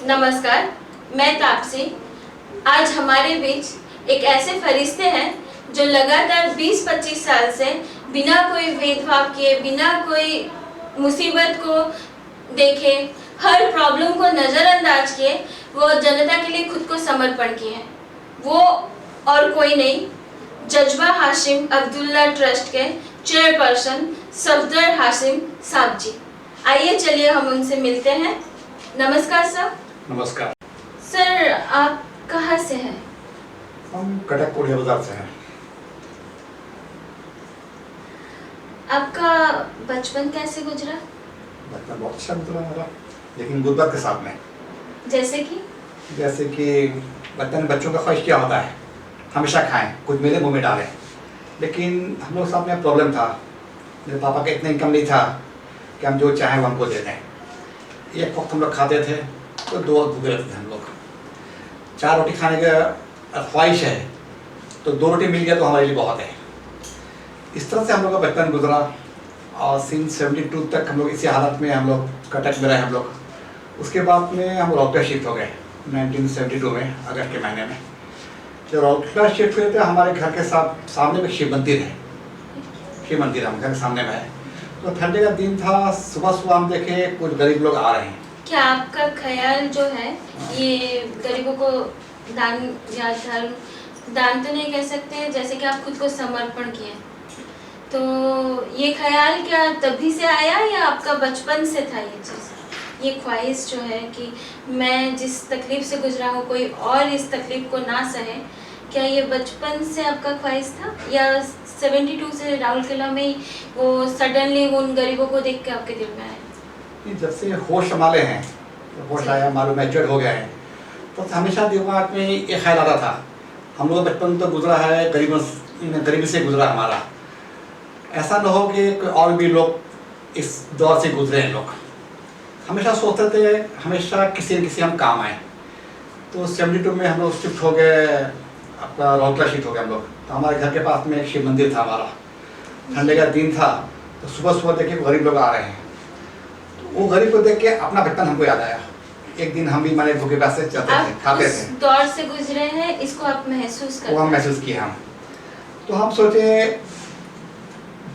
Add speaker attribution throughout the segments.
Speaker 1: नमस्कार, मैं तापसी। आज हमारे बीच एक ऐसे फरिश्ते हैं जो लगातार 20-25 साल से बिना कोई भेदभाव किए, बिना कोई मुसीबत को देखे, हर प्रॉब्लम को नज़रअंदाज किए वो जनता के लिए खुद को समर्पण किए हैं। वो और कोई नहीं, जज्बा हाशिम अब्दुल्ला ट्रस्ट के चेयरपर्सन सफदर हाशिम साहब जी। आइए चलिए हम उनसे मिलते हैं। नमस्कार सर।
Speaker 2: नमस्कार
Speaker 1: सर, आप कहाँ से हैं?
Speaker 2: हम कटक कोड़िया बाजार से हैं।
Speaker 1: आपका बचपन कैसे गुजरा?
Speaker 2: बचपन बहुत अच्छा गुजरा मेरा, लेकिन गुर्बत के साथ में।
Speaker 1: जैसे कि
Speaker 2: बचपन में बच्चों का ख्वाहिश क्या होता है, हमेशा खाएं, कुछ मेरे मुंह में डालें। लेकिन हम लोग साथ में प्रॉब्लम था, मेरे पापा का इतना इनकम नहीं था कि हम जो चाहें वो हमको दे दें। एक वक्त हम लोग खाते थे तो दो वक्त भूखे रहते थे हम लोग। 4 रोटी खाने का ख्वाहिश है तो 2 रोटी मिल गया तो हमारे लिए बहुत है। इस तरह से हम लोग का बचपन गुजरा और सिंह 72 तक हम लोग इसी हालत में हम लोग कटक में रहे हम लोग। उसके बाद में हम रौलटा शिफ्ट हो गए 1972 में, अगस्त के महीने में। जब रौलटा शिफ्ट हुए थे, हमारे घर के सामने में शिव मंदिर है। शिव मंदिर हम घर के सामने में है। तो ठंडे का दिन था, सुबह सुबह हम देखे कुछ गरीब लोग आ रहे हैं।
Speaker 1: क्या आपका ख्याल जो है ये गरीबों को दान या धर्म, दान तो नहीं कह सकते, जैसे कि आप खुद को समर्पण किए, तो ये ख्याल क्या तभी से आया या आपका बचपन से था ये चीज़? ये ख्वाहिश जो है कि मैं जिस तकलीफ से गुजरा हूँ कोई और इस तकलीफ को ना सहे, क्या ये बचपन से आपका ख्वाहिश था या 72 से राउरकेला में ही वो सडनली उन गरीबों को देख के आपके दिल में आया?
Speaker 2: जब से होश संभाले हैं, तो होश आया, मालूम मैच्योर हो गया है, तो हमेशा दिमाग में ये ख्याल आता था, हम लोग बचपन तो गुजरा है गरीबी से गुजरा हमारा। ऐसा न हो कि और भी लोग इस दौर से गुजरे हैं। लोग हमेशा सोचते थे हमेशा किसी न किसी हम काम आए। तो 72 में हम लोग शिफ्ट हो गए, आपका रौलटा शिफ्ट हो गए हम लोग। तो हमारे घर के पास में एक शिव मंदिर था हमारा। ठंडे का दिन था तो सुबह सुबह देखिए गरीब लोग आ रहे हैं। तो वो गरीब को देख के अपना बचपन हमको याद आया। एक दिन हम भी माने भूखे प्यासे चलते थे, खाते थे।
Speaker 1: दौर से गुजरे हैं, इसको आप महसूस करते हैं?
Speaker 2: वो हम महसूस किए हम। तो हम सोचे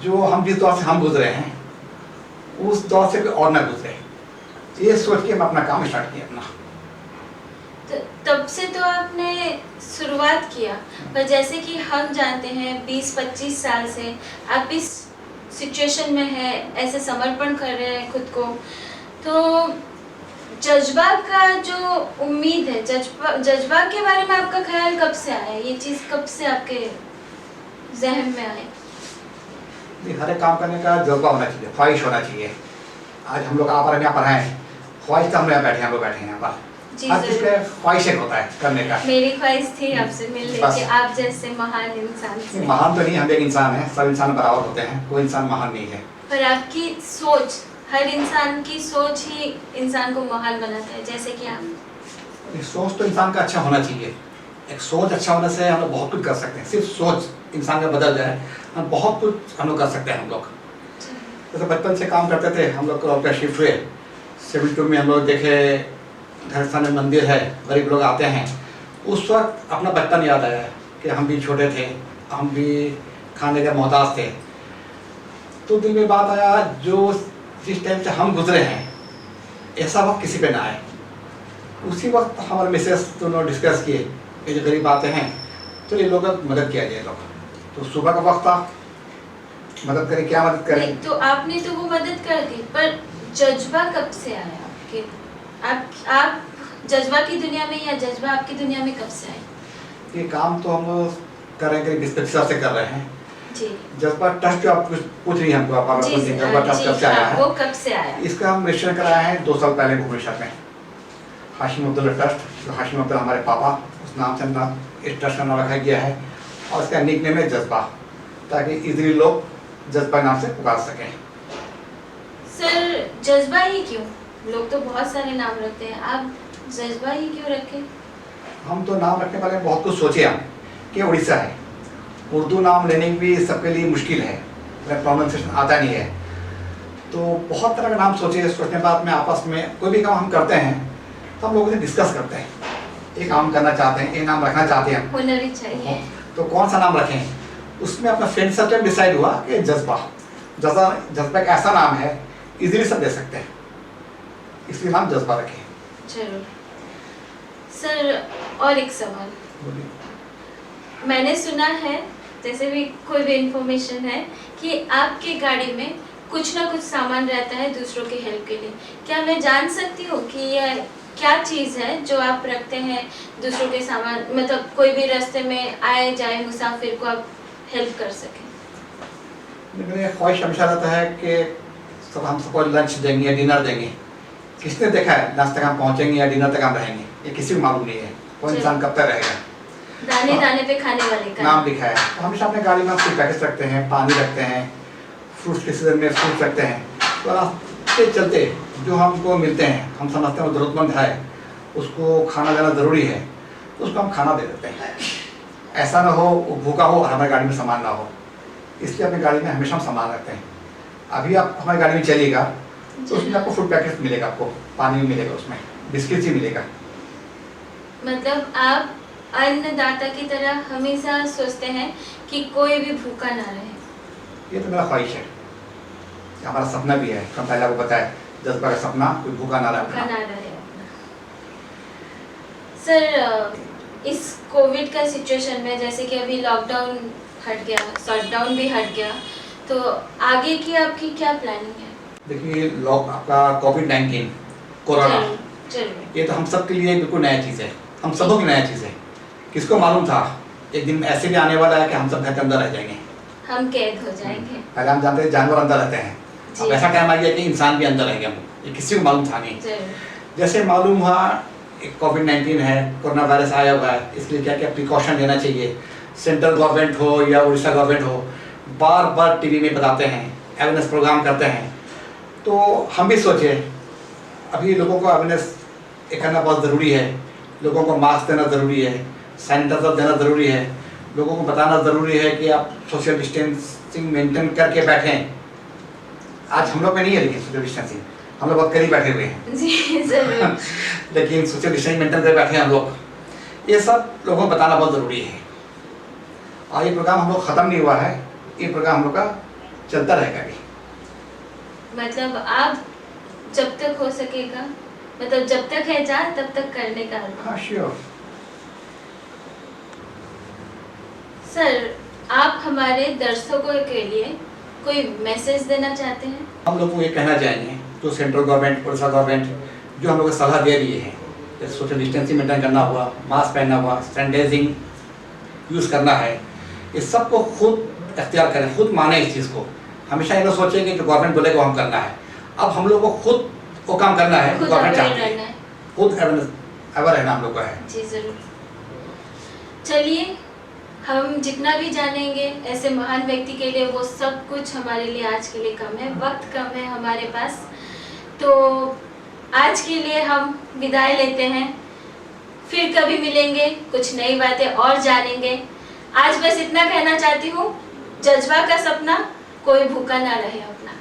Speaker 2: जो हम जिस दौर से हम गुजरे हैं उस दौर से कोई और ना गुजरे, ये सोच के हम अपना काम स्टार्ट किया अपना।
Speaker 1: तो तब से तो आपने शुरुआत किया, पर जैसे कि हम जानते हैं 20-25 साल से आप इस सिचुएशन में है, ऐसे समर्पण कर रहे हैं खुद को, तो जज्बा का जो उम्मीद है, जज्बा के बारे में आपका ख्याल कब से आया? ये चीज़ कब से आपके जहन में आई?
Speaker 2: हर एक काम करने का जज्बा होना चाहिए, ख्वाहिश होना चाहिए। आज हम लोग आप यहाँ पर हैं, ख्वाहिश तो हम यहाँ बैठे हैं, हम लोग बैठे हैं यहाँ पर। हर चीज़ का ख्वाहिश एक होता है करने का।
Speaker 1: मेरी ख्वाहिश थी आपसे मिलने की, आप जैसे महान इंसान से।
Speaker 2: महान तो नहीं, हम एक इंसान हैं, सब इंसान बराबर होते हैं, कोई इंसान महान नहीं है।
Speaker 1: पर आपकी सोच, हर इंसान की सोच ही इंसान को महान बनाता है, जैसे कि आप।
Speaker 2: सोच तो इंसान का अच्छा होना चाहिए। एक सोच अच्छा होने से हम लोग बहुत कुछ कर सकते हैं। सिर्फ सोच इंसान का बदल जाए, हम बहुत कुछ हम लोग कर सकते हैं। हम लोग जैसे बचपन से काम करते थे, हम लोग रौलटा शिफ्ट हुए 72 में। हम लोग देखे घर सामने मंदिर है, गरीब लोग आते हैं। उस वक्त अपना बचपन याद आया कि हम भी छोटे थे, हम भी खाने के मोहताज थे। तो दिल में बात आया, जो जिस टाइम से हम गुजरे हैं ऐसा वक्त किसी पे ना आए। उसी वक्त हमारे मिसेस दोनों डिस्कस किए कि जो गरीब आते हैं तो ये लोग मदद किया जाए। लोग तो सुबह का वक्त था, मदद करें, क्या मदद करें।
Speaker 1: तो आपने तो वो मदद कर दी, पर जज्बा कब से आया आपके? आप जज्बा की दुनिया में या जज्बा आपकी दुनिया में कब से आया?
Speaker 2: ये काम तो हम कर रहे हैं करीब 20-25 साल से कर रहे हैं
Speaker 1: जी।
Speaker 2: जज्बा ट्रस्ट जो आप पूछ रही हैं हमको, आप जज्बा ट्रस्ट कब से आया है?
Speaker 1: वो कब से आया?
Speaker 2: इसका हम रजिस्टर कराया है 2 साल पहले भुवनेश्वर में, हाशिम अब्दुल्ला ट्रस्ट। जो हाशिम अब्दुल्ला हमारे पापा, उस नाम से इस ट्रस्ट का नाम रखा गया है। और इसका निक नेम है जज्बा, ताकि इजीली लोग जज्बा नाम से पुकार सकें।
Speaker 1: सर, जज्बा ही क्यों? लोग तो बहुत सारे नाम रखते हैं, आप जज्बा ही क्यों रखें?
Speaker 2: हम तो नाम रखने वाले बहुत कुछ सोचे हम कि उड़ीसा है, उर्दू नाम लेने की भी सबके लिए मुश्किल है, प्रोनाउंसिएशन आता नहीं है। तो बहुत तरह का नाम सोचे, सोचने के बाद में आपस में कोई भी काम हम करते हैं तो हम लोगों से डिस्कस करते हैं, एक नाम करना चाहते हैं, एक नाम रखना चाहते हैं
Speaker 1: होना भी चाहिए।
Speaker 2: तो कौन सा नाम रखें। उसमें अपना फ्रेंड सर्कल डिसाइड हुआ कि जज्बा एक ऐसा नाम है इजीली सब दे सकते हैं, इसलिए नाम जज्बा रखें।
Speaker 1: जरूर सर, और एक सवाल,
Speaker 2: बोलिए।
Speaker 1: मैंने सुना है, जैसे भी कोई भी इंफॉर्मेशन है कि आपके गाड़ी में कुछ ना कुछ सामान रहता है दूसरों के हेल्प के लिए। क्या मैं जान सकती हूँ कि यह क्या चीज़ है जो आप रखते हैं दूसरों के सामान, मतलब कोई भी रास्ते में आए जाए मुसाफिर को आप हेल्प कर सकें?
Speaker 2: मेरी ख्वाहिश हमेशा रहता है कि सब हम सबको लंच देंगे, डिनर देंगे। किसने देखा है लंच तक हम पहुँचेंगे या डिनर तक हम रहेंगे, ये किसी को मालूम नहीं है। वो इंसान कब तक रहेगा।
Speaker 1: दाने दाने पे खाने वाले का
Speaker 2: नाम लिखा है। तो हमेशा अपने गाड़ी में फूड पैकेट्स रखते हैं, पानी रखते हैं, फ्रूट्स के सीजन में फ्रूट्स रखते हैं। तो रास्ते चलते जो हमको मिलते हैं, हम समझते हैं वो ज़रूरतमंद है, उसको खाना देना ज़रूरी है, तो उसको हम खाना दे देते हैं। ऐसा ना हो वो भूखा हो और हमारी गाड़ी में सामान ना हो, इसलिए अपनी गाड़ी में हमेशा हम सामान रखते हैं। अभी आप हमारी गाड़ी में चलिएगा तो उसमें आपको फूड पैकेट मिलेगा, आपको पानी भी मिलेगा, उसमें बिस्किट ही मिलेगा।
Speaker 1: मतलब आप अन्नदाता की तरह हमेशा सोचते हैं कि कोई भी भूखा ना रहे।
Speaker 2: ये तो मेरा ख्वाहिश है, हमारा सपना भी है। हम पहले आपको बताया जज्बा का सपना, कोई भूखा ना
Speaker 1: भूखा
Speaker 2: रहे।
Speaker 1: ना रहे अपना। सर, इस कोविड का सिचुएशन में जैसे कि अभी लॉकडाउन हट गया, शटडाउन भी हट गया, तो आगे की आपकी क्या प्लानिंग है?
Speaker 2: देखिए आपका कोविड-19 कोरोना,
Speaker 1: जरूर
Speaker 2: ये तो हम सब के लिए बिल्कुल नया चीज़ है, हम सबों की नया चीज़ है। किसको मालूम था एक दिन ऐसे भी आने वाला है कि हम सब घर के अंदर रह जाएंगे,
Speaker 1: हम कैद हो जाएंगे।
Speaker 2: पहले हम जानते थे जानवर अंदर रहते हैं, अब ऐसा टाइम आ गया कि इंसान भी अंदर रहेंगे हम, ये किसी को मालूम था नहीं। जैसे मालूम हुआ कोविड-19 है, कोरोना वायरस आया हुआ है, इसलिए क्या क्या प्रिकॉशन लेना चाहिए। सेंट्रल गवर्नमेंट हो या उड़ीसा गवर्नमेंट हो, बार बार टीवी में बताते हैं, अवेयरनेस प्रोग्राम करते हैं। तो हम भी सोचे अभी लोगों को अवेयरनेस करना बहुत ज़रूरी है, लोगों को मास्क देना ज़रूरी है, सैनिटाइजर देना ज़रूरी है, लोगों को बताना ज़रूरी है कि आप सोशल डिस्टेंसिंग मेंटेन करके बैठें। आज हम लोग में नहीं है लेकिन सोशल डिस्टेंसिंग, हम लोग बहुत करीब बैठे हुए हैं
Speaker 1: जी जरूर।
Speaker 2: लेकिन सोशल डिस्टेंसिंग मेंटेन करके बैठे हैं हम लोग, ये सब लोगों को बताना बहुत ज़रूरी है। और ये प्रोग्राम हम लोग ख़त्म नहीं हुआ है, ये प्रोग्राम हम लोग का चलता रहेगा भी।
Speaker 1: मतलब आप जब तक हो सकेगा, मतलब जब तक है जान तब तक करने का।
Speaker 2: हाँ श्योर।
Speaker 1: सर, आप हमारे दर्शकों के लिए कोई मैसेज देना चाहते हैं?
Speaker 2: हम लोग को ये कहना चाहेंगे जो सेंट्रल गवर्नमेंट, उड़ीसा गवर्नमेंट जो हम लोग को सलाह दे रही है, जैसे सोशल डिस्टेंसिंग मेंटेन करना हुआ, मास्क पहनना हुआ, सैनिटाइजिंग यूज़ करना है, ये सबको खुद अख्तियार करें, खुद माने इस चीज़ को। हमेशा ये ना सोचें कि जो गवर्नमेंट बोलेगा वो हम करना है। अब हम लोग को खुद वो काम करना है, गवर्नमेंट चाहती है, खुद अवेयर रहना हम लोग का है।
Speaker 1: जी ज़रूर। चलिए, हम जितना भी जानेंगे ऐसे महान व्यक्ति के लिए, वो सब कुछ हमारे लिए आज के लिए कम है, वक्त कम है हमारे पास। तो आज के लिए हम विदाई लेते हैं, फिर कभी मिलेंगे, कुछ नई बातें और जानेंगे। आज बस इतना कहना चाहती हूँ, जज्बा का सपना, कोई भूखा ना रहे अपना।